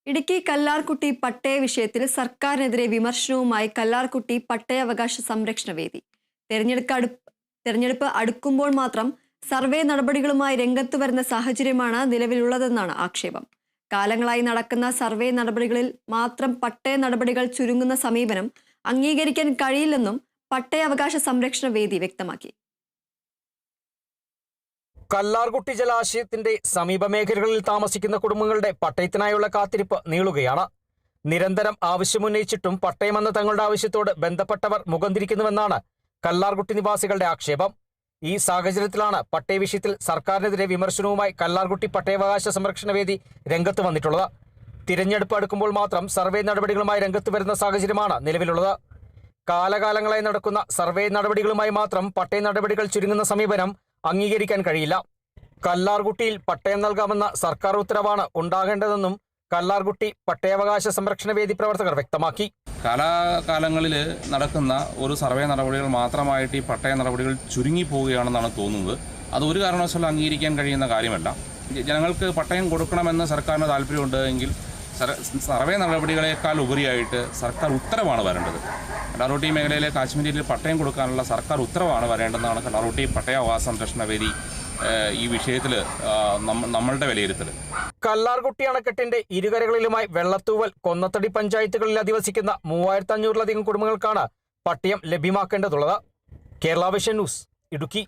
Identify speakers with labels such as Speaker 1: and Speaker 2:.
Speaker 1: ഇടുക്കി കല്ലാർകുട്ടി പട്ടയ വിഷയത്തിൽ സർക്കാരിനെതിരെ വിമർശനവുമായി കല്ലാർകുട്ടി പട്ടയാവകാശ സംരക്ഷണ വേദി. തെരഞ്ഞെടുപ്പ് അടുക്കുമ്പോൾ മാത്രം സർവേ നടപടികളുമായി രംഗത്ത് വരുന്ന സാഹചര്യമാണ് നിലവിലുള്ളതെന്നാണ് ആക്ഷേപം. കാലങ്ങളായി നടക്കുന്ന സർവേ നടപടികളിൽ മാത്രം പട്ടയ നടപടികൾ ചുരുങ്ങുന്ന സമീപനം അംഗീകരിക്കാൻ കഴിയില്ലെന്നും പട്ടയാവകാശ സംരക്ഷണ വേദി വ്യക്തമാക്കി.
Speaker 2: കല്ലാർകുട്ടി ജലാശയത്തിന്റെ സമീപ മേഖലകളിൽ താമസിക്കുന്ന കുടുംബങ്ങളുടെ പട്ടയത്തിനായുള്ള കാത്തിരിപ്പ് നീളുകയാണ്. നിരന്തരം ആവശ്യമുന്നയിച്ചിട്ടും പട്ടയമെന്ന തങ്ങളുടെ ആവശ്യത്തോട് ബന്ധപ്പെട്ടവർ മുഖം തിരിക്കുന്നുവെന്നാണ് കല്ലാർകുട്ടി നിവാസികളുടെ ആക്ഷേപം. ഈ സാഹചര്യത്തിലാണ് പട്ടയ വിഷയത്തിൽ സർക്കാരിനെതിരെ വിമർശനവുമായി കല്ലാർകുട്ടി പട്ടയാവകാശ സംരക്ഷണ വേദി രംഗത്ത് വന്നിട്ടുള്ളത്. തിരഞ്ഞെടുപ്പ് അടുക്കുമ്പോൾ മാത്രം സർവേ നടപടികളുമായി രംഗത്ത് വരുന്ന സാഹചര്യമാണ് നിലവിലുള്ളത്. കാലകാലങ്ങളായി നടക്കുന്ന സർവേ നടപടികളുമായി മാത്രം പട്ടയ നടപടികൾ ചുരുങ്ങുന്ന സമീപനം അംഗീകരിക്കാൻ കഴിയില്ല. കല്ലാർകുട്ടിയിൽ പട്ടയം നൽകാമെന്ന സർക്കാർ ഉത്തരവാണ് ഉണ്ടാകേണ്ടതെന്നും കല്ലാർകുട്ടി പട്ടയാവകാശ സംരക്ഷണ വേദി പ്രവർത്തകർ വ്യക്തമാക്കി.
Speaker 3: കാലാകാലങ്ങളിൽ നടക്കുന്ന ഒരു സർവേ നടപടികൾ മാത്രമായിട്ട് ഈ പട്ടയ നടപടികൾ ചുരുങ്ങിപ്പോവുകയാണെന്നാണ് തോന്നുന്നത്. അത് ഒരു കാരണവശാലും അംഗീകരിക്കാൻ കഴിയുന്ന കാര്യമല്ല. ജനങ്ങൾക്ക് പട്ടയം കൊടുക്കണമെന്ന് സർക്കാരിന് താല്പര്യമുണ്ട് എങ്കിൽ സർവേ നടപടികളെക്കാൾ ഉപരിയായിട്ട് സർക്കാർ ഉത്തരവാണ് വരേണ്ടത്. കല്ലാർകുട്ടി മേഖലയിലെ കാശ്മീരിൽ പട്ടയം കൊടുക്കാനുള്ള സർക്കാർ ഉത്തരവാണ് വരേണ്ടതെന്നാണ് കല്ലാർകുട്ടി പട്ടയാവകാശ സംരക്ഷണ വേദി ഈ വിഷയത്തിൽ നമ്മളുടെ വിലയിരുത്തൽ.
Speaker 2: കല്ലാർകുട്ടി അണക്കെട്ടിന്റെ ഇരുകരകളിലുമായി വെള്ളത്തൂവൽ, കൊന്നത്തടി പഞ്ചായത്തുകളിൽ അധിവസിക്കുന്ന 3500-ലധികം കുടുംബങ്ങൾക്കാണ് പട്ടയം ലഭ്യമാക്കേണ്ടതുള്ളത്. Kerala vision news, Idukki.